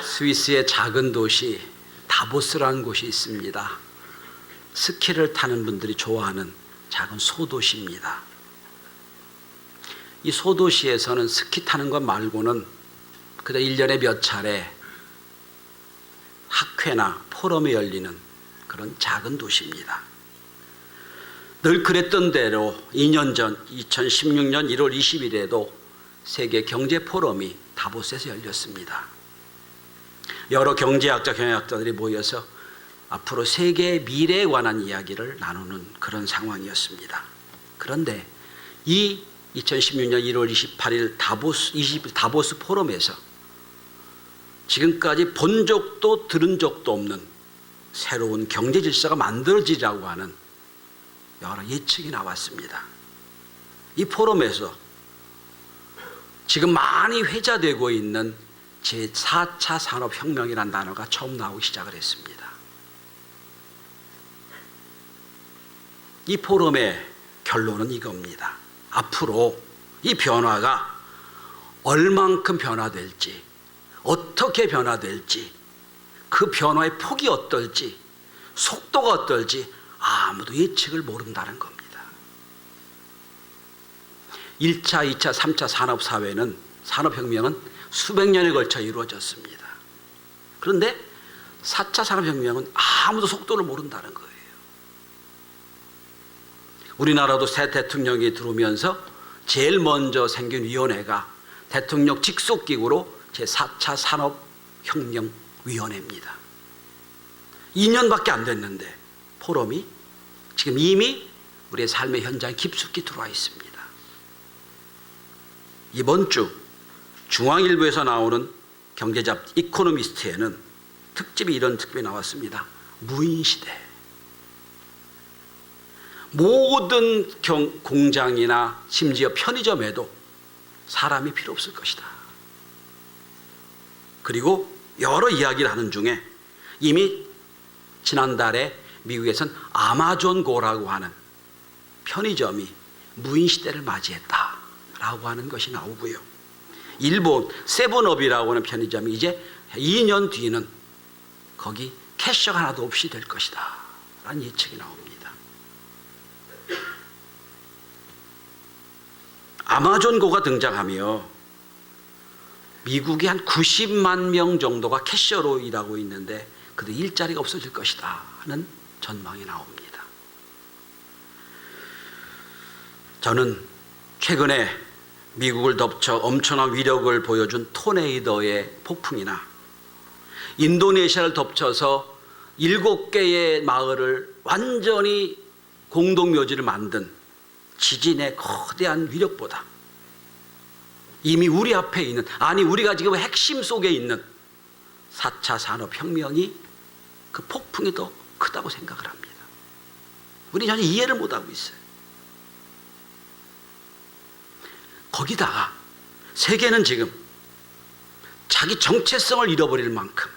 스위스의 작은 도시 다보스라는 곳이 있습니다. 스키를 타는 분들이 좋아하는 작은 소도시입니다. 이 소도시에서는 스키 타는 것 말고는 그저 1년에 몇 차례 학회나 포럼이 열리는 그런 작은 도시입니다. 늘 그랬던 대로 2년 전 2016년 1월 20일에도 세계 경제 포럼이 다보스에서 열렸습니다. 여러 경제학자, 경영학자들이 모여서 앞으로 세계의 미래에 관한 이야기를 나누는 그런 상황이었습니다. 그런데 이 2016년 1월 28일 다보스 포럼에서 지금까지 본 적도 들은 적도 없는 새로운 경제 질서가 만들어지라고 하는 여러 예측이 나왔습니다. 이 포럼에서 지금 많이 회자되고 있는 제4차 산업혁명이라는 단어가 처음 나오기 시작을 했습니다. 이 포럼의 결론은 이겁니다. 앞으로 이 변화가 얼만큼 변화될지, 어떻게 변화될지, 그 변화의 폭이 어떨지, 속도가 어떨지 아무도 예측을 모른다는 겁니다. 1차, 2차, 3차 산업혁명은 수백 년에 걸쳐 이루어졌습니다. 그런데 4차 산업혁명은 아무도 속도를 모른다는 거예요. 우리나라도 새 대통령이 들어오면서 제일 먼저 생긴 위원회가 대통령 직속기구로 제4차 산업혁명위원회입니다. 2년밖에 안 됐는데 포럼이 지금 이미 우리의 삶의 현장에 깊숙이 들어와 있습니다. 이번 주 중앙일보에서 나오는 경제잡지 이코노미스트에는 이런 특집이 나왔습니다. 무인시대. 모든 공장이나 심지어 편의점에도 사람이 필요 없을 것이다. 그리고 여러 이야기를 하는 중에 이미 지난달에 미국에선 아마존고라고 하는 편의점이 무인시대를 맞이했다라고 하는 것이 나오고요. 일본 세븐업이라고 하는 편의점이 이제 2년 뒤는 거기 캐셔가 하나도 없이 될 것이다 라는 예측이 나옵니다. 아마존고가 등장하며 미국이 한 90만 명 정도가 캐셔로 일하고 있는데 그들 일자리가 없어질 것이다 하는 전망이 나옵니다. 저는 최근에 미국을 덮쳐 엄청난 위력을 보여준 토네이도의 폭풍이나 인도네시아를 덮쳐서 7개의 마을을 완전히 공동묘지를 만든 지진의 거대한 위력보다 이미 우리 앞에 있는, 아니 우리가 지금 핵심 속에 있는 4차 산업혁명이 그 폭풍이 더 크다고 생각을 합니다. 우리 전혀 이해를 못하고 있어요. 거기다가 세계는 지금 자기 정체성을 잃어버릴 만큼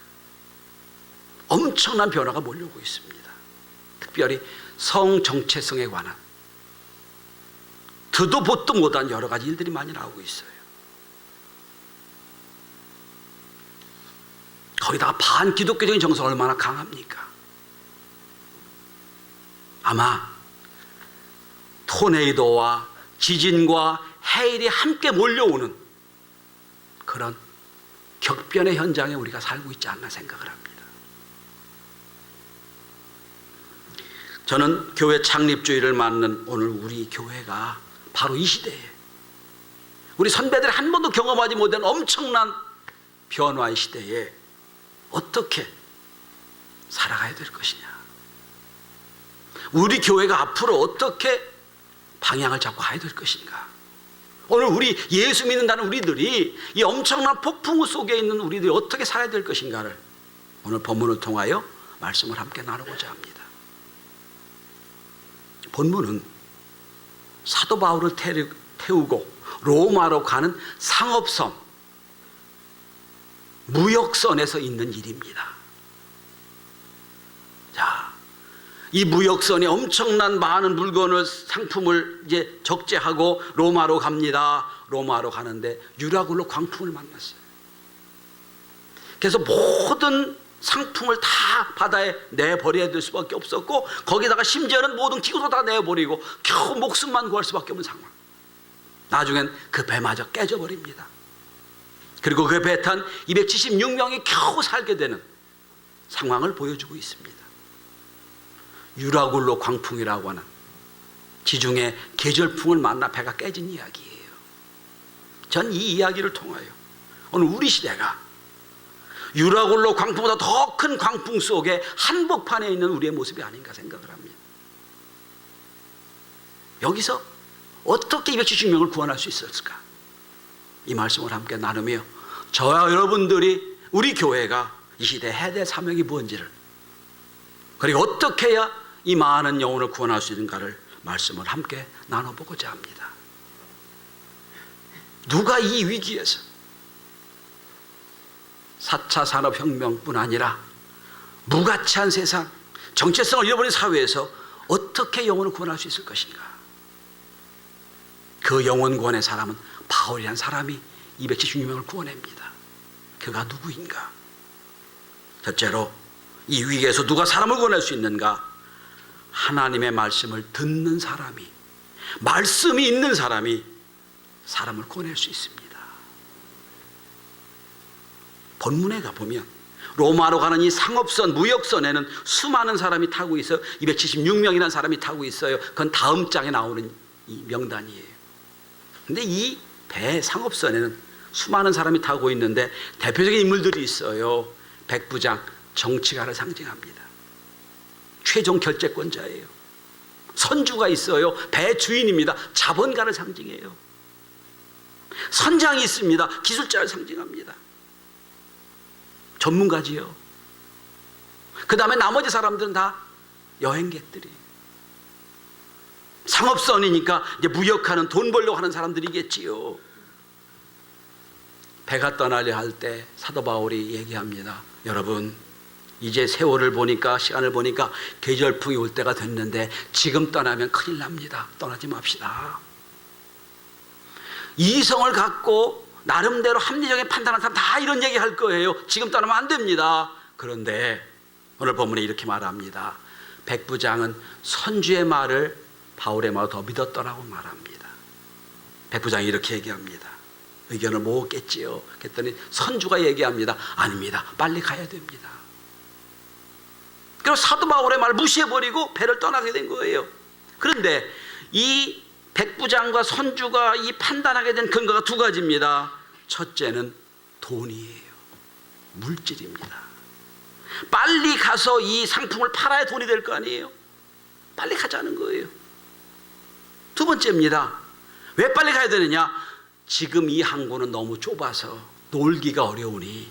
엄청난 변화가 몰려오고 있습니다. 특별히 성 정체성에 관한 듣도 보도 못한 여러 가지 일들이 많이 나오고 있어요. 거기다가 반기독교적인 정서가 얼마나 강합니까? 아마 토네이도와 지진과 해일이 함께 몰려오는 그런 격변의 현장에 우리가 살고 있지 않나 생각을 합니다. 저는 교회 창립주의를 맡는 오늘 우리 교회가 바로 이 시대에 우리 선배들이 한 번도 경험하지 못한 엄청난 변화의 시대에 어떻게 살아가야 될 것이냐, 우리 교회가 앞으로 어떻게 방향을 잡고 가야 될 것인가, 오늘 우리 예수 믿는다는 우리들이 이 엄청난 폭풍 속에 있는 우리들이 어떻게 살아야 될 것인가를 오늘 본문을 통하여 말씀을 함께 나누고자 합니다. 본문은 사도 바울을 태우고 로마로 가는 상업선, 무역선에서 있는 일입니다. 자, 이 무역선이 엄청난 많은 물건을, 상품을 이제 적재하고 로마로 갑니다. 로마로 가는데 유라굴로 광풍을 만났어요. 그래서 모든 상품을 다 바다에 내버려야 될 수밖에 없었고, 거기다가 심지어는 모든 기구도 다 내버리고 겨우 목숨만 구할 수밖에 없는 상황. 나중엔 그 배마저 깨져버립니다. 그리고 그 배 탄 276명이 겨우 살게 되는 상황을 보여주고 있습니다. 유라굴로 광풍이라고 하는 지중해 계절풍을 만나 배가 깨진 이야기예요. 전 이 이야기를 통하여 오늘 우리 시대가 유라굴로 광풍보다 더 큰 광풍 속에 한복판에 있는 우리의 모습이 아닌가 생각을 합니다. 여기서 어떻게 270명을 구원할 수 있었을까? 이 말씀을 함께 나누며 저와 여러분들이, 우리 교회가 이 시대에 해야 될 사명이 무엇인지를, 그리고 어떻게 해야 이 많은 영혼을 구원할 수 있는가를 말씀을 함께 나눠보고자 합니다. 누가 이 위기에서 4차 산업혁명뿐 아니라 무가치한 세상, 정체성을 잃어버린 사회에서 어떻게 영혼을 구원할 수 있을 것인가? 그 영혼 구원의 사람은 바울이라는 사람이 276명을 구원합니다. 그가 누구인가? 첫째로, 이 위기에서 누가 사람을 구원할 수 있는가? 하나님의 말씀을 듣는 사람이, 말씀이 있는 사람이 사람을 구원할 수 있습니다. 본문에 가보면 로마로 가는 이 상업선, 무역선에는 수많은 사람이 타고 있어요. 276명이라는 사람이 타고 있어요. 그건 다음 장에 나오는 이 명단이에요. 근데 이 배 상업선에는 수많은 사람이 타고 있는데 대표적인 인물들이 있어요. 백부장, 정치가를 상징합니다. 최종 결재권자예요. 선주가 있어요. 배 주인입니다. 자본가를 상징해요. 선장이 있습니다. 기술자를 상징합니다. 전문가지요. 그 다음에 나머지 사람들은 다 여행객들이. 상업선이니까 이제 무역하는, 돈 벌려고 하는 사람들이겠지요. 배가 떠나려 할 때 사도 바울이 얘기합니다. 여러분, 이제 세월을 보니까, 시간을 보니까 계절풍이 올 때가 됐는데 지금 떠나면 큰일 납니다. 떠나지 맙시다. 이성을 갖고 나름대로 합리적인 판단하는 사람 다 이런 얘기 할 거예요. 지금 떠나면 안 됩니다. 그런데 오늘 본문에 이렇게 말합니다. 백부장은 선주의 말을 바울의 말을 더 믿었더라고 말합니다. 백부장이 이렇게 얘기합니다. 의견을 모으겠지요. 그랬더니 선주가 얘기합니다. 아닙니다. 빨리 가야 됩니다. 그리고 사도 바울의 말을 무시해버리고 배를 떠나게 된 거예요. 그런데 이 백부장과 선주가 이 판단하게 된 근거가 두 가지입니다. 첫째는 돈이에요. 물질입니다. 빨리 가서 이 상품을 팔아야 돈이 될 거 아니에요. 빨리 가자는 거예요. 두 번째입니다. 왜 빨리 가야 되느냐? 지금 이 항구는 너무 좁아서 놀기가 어려우니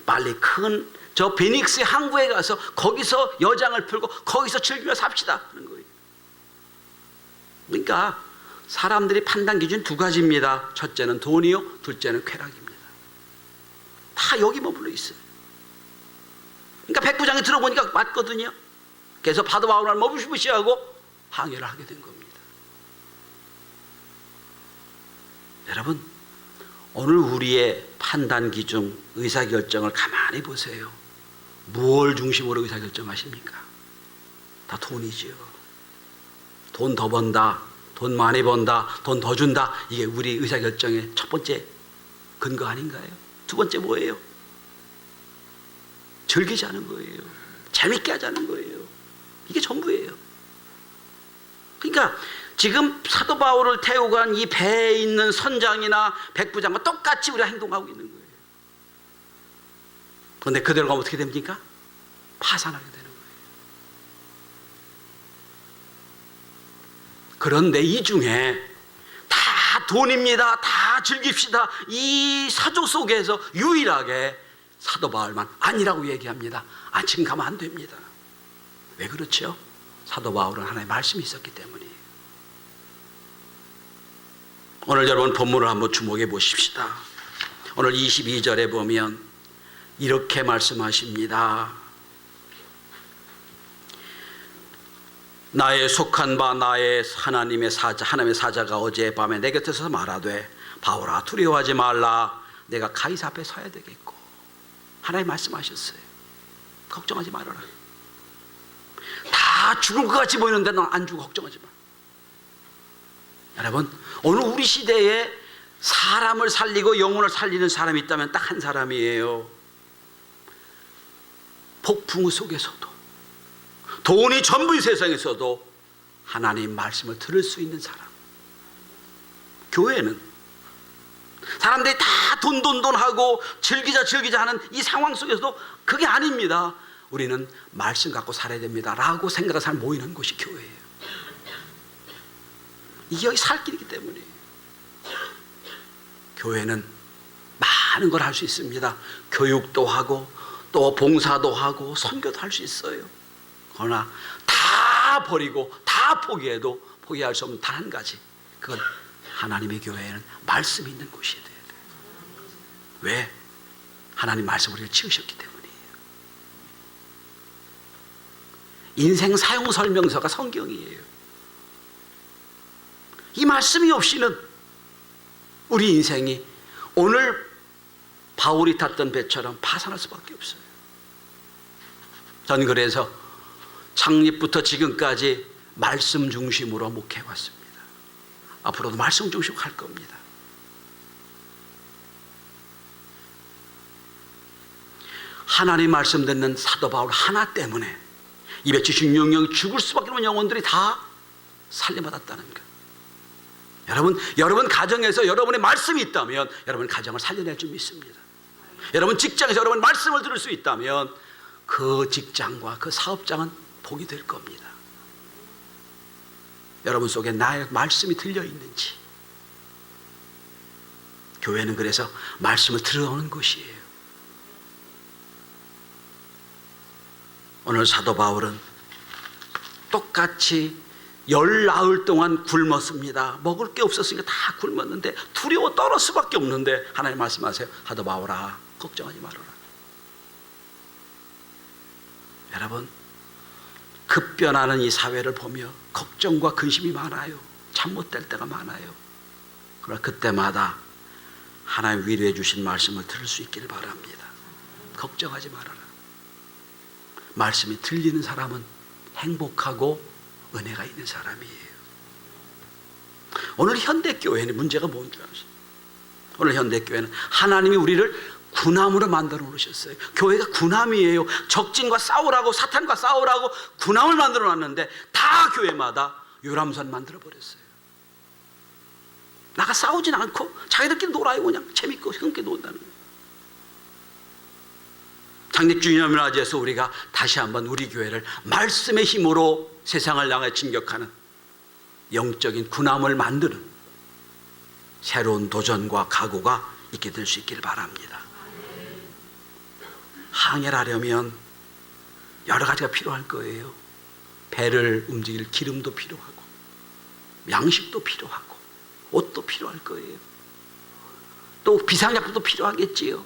빨리 큰 저 베닉스의 항구에 가서 거기서 여장을 풀고 거기서 즐기며 삽시다 하는 거예요. 그러니까 사람들이 판단 기준 두 가지입니다. 첫째는 돈이요, 둘째는 쾌락입니다. 다 여기 머물러 있어요. 그러니까 백부장이 들어보니까 맞거든요. 그래서 사도 바울을 무시하고 항해를 하게 된 겁니다. 여러분, 오늘 우리의 판단 기준, 의사결정을 가만히 보세요. 무엇을 중심으로 의사결정하십니까? 다 돈이지요. 돈 더 번다, 돈 많이 번다, 돈 더 준다. 이게 우리 의사결정의 첫 번째 근거 아닌가요? 두 번째 뭐예요? 즐기자는 거예요. 재밌게 하자는 거예요. 이게 전부예요. 그러니까 지금 사도 바울을 태우고 간 이 배에 있는 선장이나 백부장과 똑같이 우리가 행동하고 있는 거예요. 그런데 그대로 가면 어떻게 됩니까? 파산하게 되는 거예요. 그런데 이 중에 다 돈입니다. 다 즐깁시다. 이 사조 속에서 유일하게 사도 바울만 아니라고 얘기합니다. 아, 지금 가면 안 됩니다. 왜 그렇죠? 사도 바울은 하나님의 말씀이 있었기 때문이에요. 오늘 여러분 본문을 한번 주목해 보십시다. 오늘 22절에 보면 이렇게 말씀하십니다. 나의 속한 바 나의 하나님의 사자가 어젯밤에 내 곁에서 말하되 바울아 두려워하지 말라. 내가 가이사 앞에 서야 되겠고 하나님 말씀하셨어요. 걱정하지 말아라. 다 죽을 것 같이 보이는데 넌 안 죽어. 걱정하지 마. 여러분, 오늘 우리 시대에 사람을 살리고 영혼을 살리는 사람이 있다면 딱 한 사람이에요. 폭풍 속에서도, 돈이 전부인 세상에서도 하나님 말씀을 들을 수 있는 사람. 교회는 사람들이 다 돈 하고 즐기자 하는 이 상황 속에서도 그게 아닙니다. 우리는 말씀 갖고 살아야 됩니다 라고 생각하는 사람 모이는 곳이 교회예요. 이게 여기 살 길이기 때문에 교회는 많은 걸 할 수 있습니다. 교육도 하고 또 봉사도 하고 선교도 할 수 있어요. 그러나 다 버리고 다 포기해도 포기할 수 없는 단 한 가지, 그건 하나님의 교회에는 말씀이 있는 곳이어야 돼요. 왜? 하나님 말씀 우리를 지으셨기 때문이에요. 인생 사용 설명서가 성경이에요. 이 말씀이 없이는 우리 인생이 오늘 바울이 탔던 배처럼 파산할 수밖에 없어요. 전 그래서 창립부터 지금까지 말씀 중심으로 목회해 왔습니다. 앞으로도 말씀 중심으로 할 겁니다. 하나님 말씀 듣는 사도 바울 하나 때문에 276명이 죽을 수밖에 없는 영혼들이 다 살려받았다는 것. 여러분 가정에서 여러분의 말씀이 있다면 여러분 가정을 살려낼 줄 믿습니다. 여러분 직장에서 여러분 말씀을 들을 수 있다면 그 직장과 그 사업장은 복이 될 겁니다. 여러분 속에 나의 말씀이 들려 있는지. 교회는 그래서 말씀을 들어오는 곳이에요. 오늘 사도 바울은 똑같이 10나흘 동안 굶었습니다. 먹을 게 없었으니까 다 굶었는데 두려워 떨을 수밖에 없는데 하나님 말씀하세요. 사도 바울아, 걱정하지 말아라. 여러분, 급변하는 이 사회를 보며 걱정과 근심이 많아요. 잠 못 잘 때가 많아요. 그러나 그때마다 하나님 위로해 주신 말씀을 들을 수 있기를 바랍니다. 걱정하지 말아라. 말씀이 들리는 사람은 행복하고 은혜가 있는 사람이에요. 오늘 현대교회는 문제가 뭔지 아세요? 오늘 현대교회는 하나님이 우리를 군함으로 만들어 놓으셨어요. 교회가 군함이에요. 적진과 싸우라고, 사탄과 싸우라고 군함을 만들어 놨는데 다 교회마다 유람선 만들어 버렸어요. 나가 싸우진 않고 자기들끼리 놀아요. 그냥 재밌고 흥게 논다는 거예요. 창립주의념이라지에서 우리가 다시 한번 우리 교회를 말씀의 힘으로 세상을 향해 진격하는 영적인 군함을 만드는 새로운 도전과 각오가 있게 될 수 있기를 바랍니다. 항해를 하려면 여러 가지가 필요할 거예요. 배를 움직일 기름도 필요하고 양식도 필요하고 옷도 필요할 거예요. 또 비상약품도 필요하겠지요.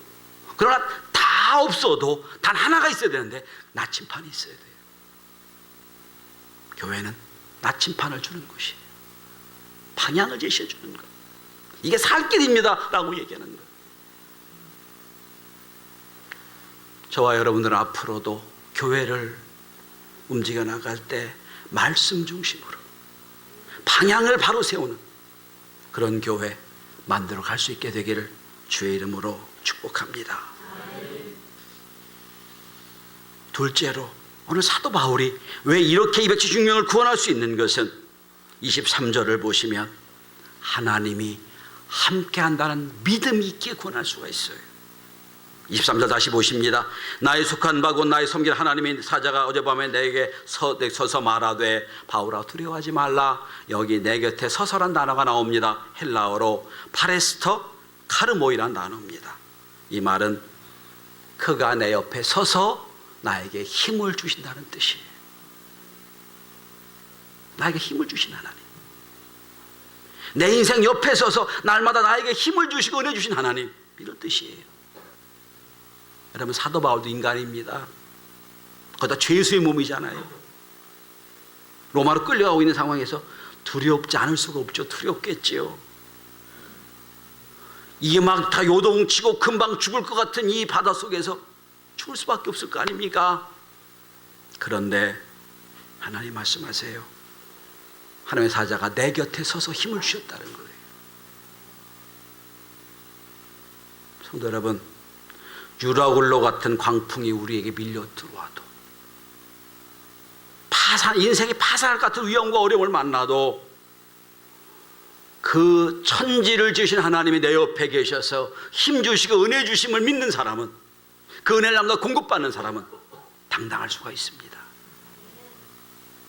그러나 다 없어도 단 하나가 있어야 되는데 나침판이 있어야 돼요. 교회는 나침판을 주는 것이에요. 방향을 제시해 주는 것. 이게 살 길입니다 라고 얘기하는 것. 저와 여러분들은 앞으로도 교회를 움직여 나갈 때 말씀 중심으로 방향을 바로 세우는 그런 교회 만들어 갈 수 있게 되기를 주의 이름으로 축복합니다. 둘째로 오늘 사도 바울이 왜 이렇게 276명을 구원할 수 있는 것은 23절을 보시면 하나님이 함께 한다는 믿음이 있기에 구원할 수가 있어요. 23절 다시 보십니다. 나의 속한 바고 나의 섬길 하나님의 사자가 어젯밤에 내게 서서 말하되 바울아 두려워하지 말라. 여기 내 곁에 서서란 단어가 나옵니다. 헬라어로 파레스터 카르모이란 단어입니다. 이 말은 그가 내 옆에 서서 나에게 힘을 주신다는 뜻이에요. 나에게 힘을 주신 하나님, 내 인생 옆에 서서 날마다 나에게 힘을 주시고 은혜 주신 하나님, 이런 뜻이에요. 여러분, 사도 바울도 인간입니다. 거기다 죄수의 몸이잖아요. 로마로 끌려가고 있는 상황에서 두렵지 않을 수가 없죠. 두렵겠지요. 이게 막 다 요동치고 금방 죽을 것 같은 이 바다 속에서 죽을 수밖에 없을 거 아닙니까? 그런데 하나님 말씀하세요. 하나님의 사자가 내 곁에 서서 힘을 주셨다는 거예요. 성도 여러분, 유라굴로 같은 광풍이 우리에게 밀려 들어와도, 인생이 파산할 같은 위험과 어려움을 만나도 그 천지를 지으신 하나님이 내 옆에 계셔서 힘 주시고 은혜 주심을 믿는 사람은, 그 은혜를 남자 공급받는 사람은 당당할 수가 있습니다.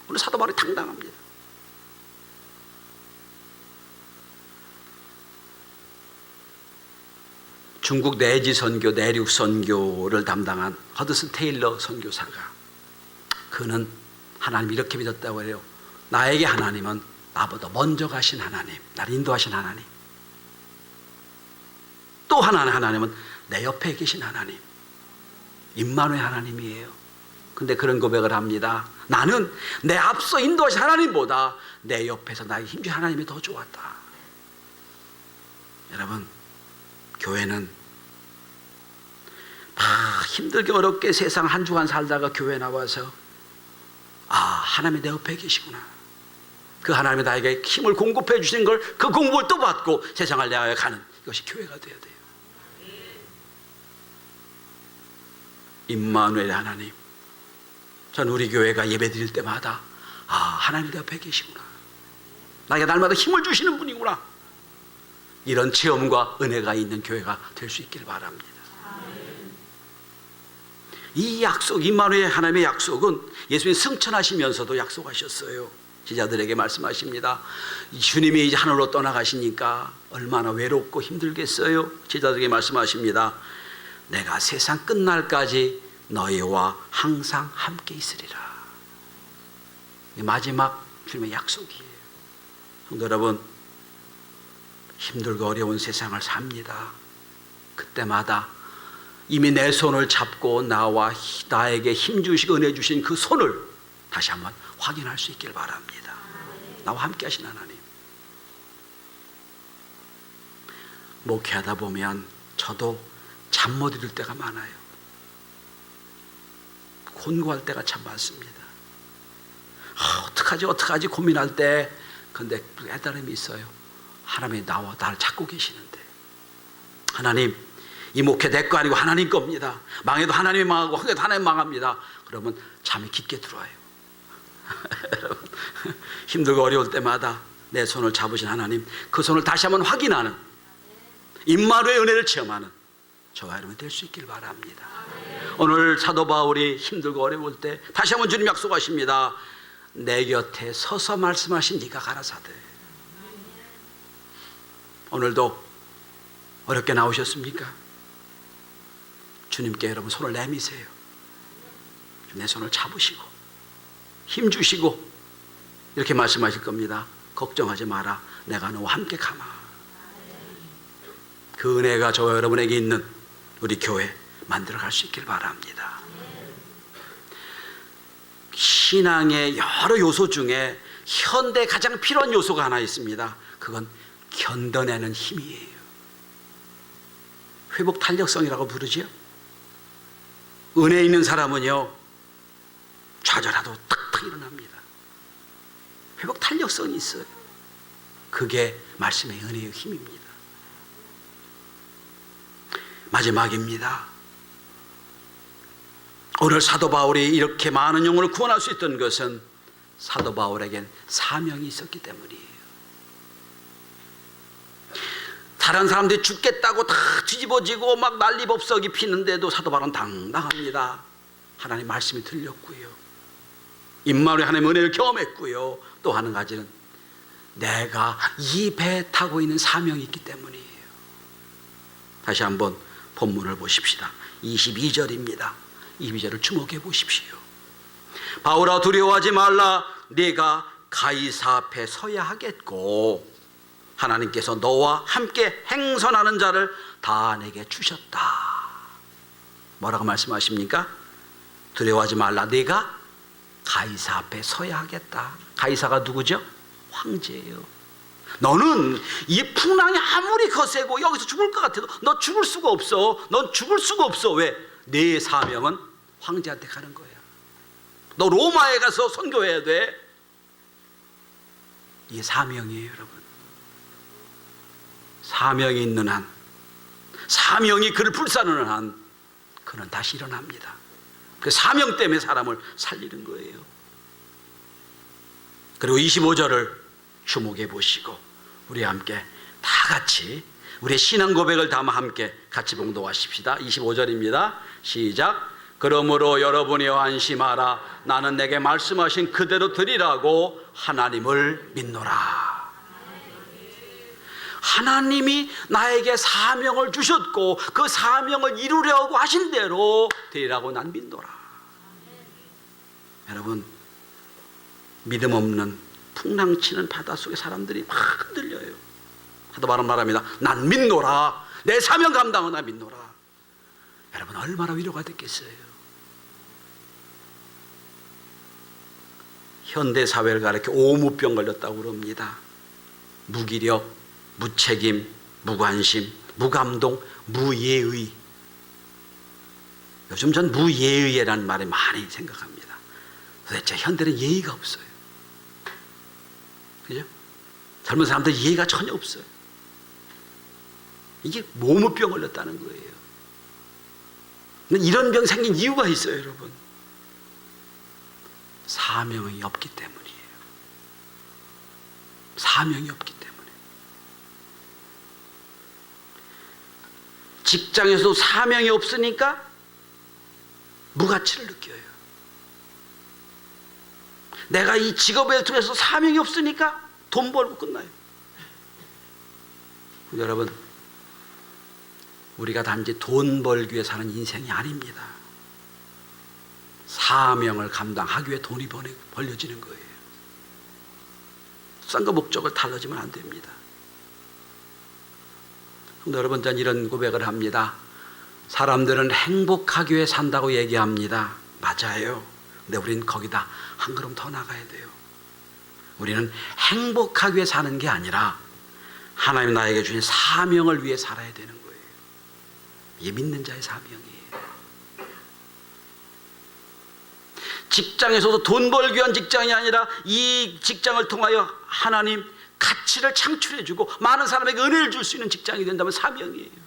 오늘 사도 바울이 당당합니다. 중국 내지 선교, 내륙 선교를 담당한 허드슨 테일러 선교사가, 그는 하나님 이렇게 믿었다고 해요. 나에게 하나님은 나보다 먼저 가신 하나님, 나를 인도하신 하나님, 또 하나님은 내 옆에 계신 하나님, 임마누엘 하나님이에요. 근데 그런 고백을 합니다. 나는 내 앞서 인도하신 하나님보다 내 옆에서 나에게 힘주신 하나님이 더 좋았다. 여러분, 교회는 힘들게 어렵게 세상 한 주간 살다가 교회 나와서 하나님이 내 옆에 계시구나, 그 하나님이 나에게 힘을 공급해 주시는 걸, 그 공급을 또 받고 세상을 내가 가는, 이것이 교회가 되어야 돼요. 임마누엘 하나님, 전 우리 교회가 예배 드릴 때마다 하나님 내 옆에 계시구나, 나에게 날마다 힘을 주시는 분이구나, 이런 체험과 은혜가 있는 교회가 될 수 있기를 바랍니다. 이 약속, 임마누엘 하나님의 약속은 예수님이 승천하시면서도 약속하셨어요. 제자들에게 말씀하십니다. 주님이 이제 하늘로 떠나가시니까 얼마나 외롭고 힘들겠어요. 제자들에게 말씀하십니다. 내가 세상 끝날까지 너희와 항상 함께 있으리라. 마지막 주님의 약속이에요. 성도 여러분, 힘들고 어려운 세상을 삽니다. 그때마다 이미 내 손을 잡고 나에게 힘 주시고 은혜 주신 그 손을 다시 한번 확인할 수 있길 바랍니다. 나와 함께 하신 하나님. 목회하다 보면 저도 잠 못 이룰 때가 많아요. 곤고할 때가 참 많습니다. 어떡하지 고민할 때, 근데 깨달음이 있어요. 하나님이 나를 찾고 계시는데, 하나님, 이 목회 내 거 아니고 하나님 겁니다. 망해도 하나님이 망하고 흥해도 하나님 망합니다. 그러면 잠이 깊게 들어와요. 여러분, 힘들고 어려울 때마다 내 손을 잡으신 하나님, 그 손을 다시 한번 확인하는, 임마누의 은혜를 체험하는 저와 여러분이 될 수 있길 바랍니다. 오늘 사도 바울이 힘들고 어려울 때 다시 한번 주님 약속하십니다. 내 곁에 서서 말씀하신 네가 가라사대. 오늘도 어렵게 나오셨습니까? 주님께 여러분 손을 내미세요. 내 손을 잡으시고 힘 주시고 이렇게 말씀하실 겁니다. 걱정하지 마라, 내가 너와 함께 가마. 그 은혜가 저와 여러분에게 있는 우리 교회 만들어갈 수 있길 바랍니다. 신앙의 여러 요소 중에 현대에 가장 필요한 요소가 하나 있습니다. 그건 견뎌내는 힘이에요. 회복 탄력성이라고 부르지요. 은혜 있는 사람은요, 좌절하도 탁탁 일어납니다. 회복 탄력성이 있어요. 그게 말씀의 은혜의 힘입니다. 마지막입니다. 오늘 사도 바울이 이렇게 많은 영혼을 구원할 수 있던 것은 사도 바울에겐 사명이 있었기 때문이에요. 다른 사람들이 죽겠다고 다 뒤집어지고 막 난리법석이 피는데도 사도 바울은 당당합니다. 하나님 말씀이 들렸고요, 임마누엘 하나님의 은혜를 경험했고요, 또 하는 가지는 내가 이 배에 타고 있는 사명이 있기 때문이에요. 다시 한번 본문을 보십시다. 22절입니다. 22절을 주목해 보십시오. 바울아, 두려워하지 말라. 네가 가이사 앞에 서야 하겠고 하나님께서 너와 함께 행선하는 자를 다 내게 주셨다. 뭐라고 말씀하십니까? 두려워하지 말라. 네가 가이사 앞에 서야 하겠다. 가이사가 누구죠? 황제예요. 너는 이 풍랑이 아무리 거세고 여기서 죽을 것 같아도 너 죽을 수가 없어. 넌 죽을 수가 없어. 왜? 내 사명은 황제한테 가는 거야. 너 로마에 가서 선교해야 돼. 이게 사명이에요, 여러분. 사명이 있는 한, 사명이 그를 불사르는 한, 그는 다시 일어납니다. 그 사명 때문에 사람을 살리는 거예요. 그리고 25절을 주목해 보시고 우리 함께 다 같이 우리의 신앙 고백을 담아 함께 같이 봉독하십시다. 25절입니다. 시작. 그러므로 여러분이 안심하라. 나는 내게 말씀하신 그대로 드리라고 하나님을 믿노라. 하나님이 나에게 사명을 주셨고 그 사명을 이루려고 하신 대로 되리라고 난 믿노라. 여러분, 믿음 없는 풍랑치는 바닷속에 사람들이 막 흔들려요. 하도 말합니다. 난 믿노라. 내 사명 감당은 나 믿노라. 여러분, 얼마나 위로가 됐겠어요. 현대사회가 이렇게 오무병 걸렸다고 그럽니다. 무기력, 무책임, 무관심, 무감동, 무예의. 요즘 전 무예의라는 말에 많이 생각합니다. 도대체 현대는 예의가 없어요. 그죠? 젊은 사람들 예의가 전혀 없어요. 이게 오무병 걸렸다는 거예요. 이런 병 생긴 이유가 있어요, 여러분. 사명이 없기 때문이에요. 사명이 없기 때문에. 직장에서도 사명이 없으니까 무가치를 느껴요. 내가 이 직업을 통해서 사명이 없으니까 돈 벌고 끝나요. 여러분, 우리가 단지 돈 벌기 위해 사는 인생이 아닙니다. 사명을 감당하기 위해 돈이 벌려지는 거예요. 싼 거 목적을 달라지면 안 됩니다. 여러분, 전 이런 고백을 합니다. 사람들은 행복하기 위해 산다고 얘기합니다. 맞아요. 근데 우리는 거기다 한 걸음 더 나가야 돼요. 우리는 행복하기 위해 사는 게 아니라 하나님 나에게 주신 사명을 위해 살아야 되는 거예요. 이게 믿는 자의 사명이에요. 직장에서도 돈 벌기 위한 직장이 아니라 이 직장을 통하여 하나님 가치를 창출해주고 많은 사람에게 은혜를 줄 수 있는 직장이 된다면 사명이에요.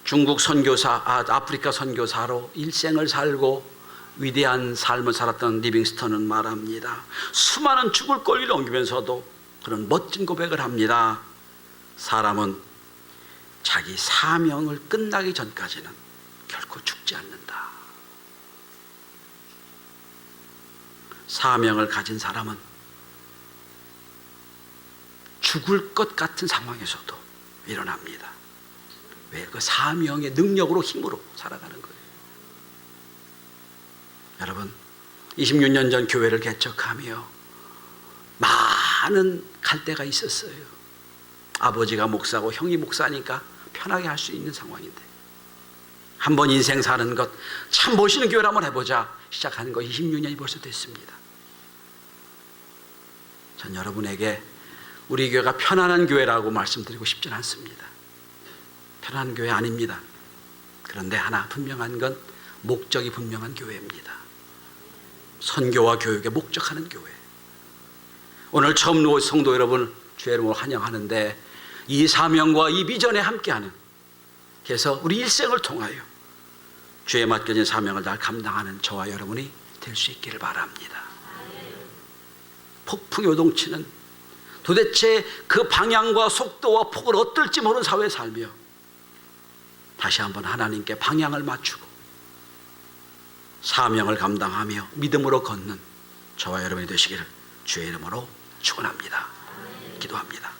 중국 선교사, 아프리카 선교사로 일생을 살고 위대한 삶을 살았던 리빙스턴은 말합니다. 수많은 죽을 권리를 넘기면서도 그런 멋진 고백을 합니다. 사람은 자기 사명을 끝나기 전까지는 결코 죽지 않는다. 사명을 가진 사람은 죽을 것 같은 상황에서도 일어납니다. 왜? 그 사명의 능력으로 힘으로 살아가는 거예요. 여러분, 26년 전 교회를 개척하며 많은 갈대가 있었어요. 아버지가 목사고 형이 목사니까 편하게 할 수 있는 상황인데 한번 인생 사는 것 참 멋있는 교회를 한번 해보자 시작하는 거 26년이 벌써 됐습니다. 전 여러분에게 우리 교회가 편안한 교회라고 말씀드리고 싶진 않습니다. 편안한 교회 아닙니다. 그런데 하나 분명한 건 목적이 분명한 교회입니다. 선교와 교육에 목적하는 교회. 오늘 처음 오신 성도 여러분 주의 이름으로 환영하는데 이 사명과 이 비전에 함께하는, 그래서 우리 일생을 통하여 주에 맡겨진 사명을 잘 감당하는 저와 여러분이 될 수 있기를 바랍니다. 폭풍 요동치는 도대체 그 방향과 속도와 폭을 어떨지 모르는 사회에 살며 다시 한번 하나님께 방향을 맞추고 사명을 감당하며 믿음으로 걷는 저와 여러분이 되시기를 주의 이름으로 축원합니다. 기도합니다.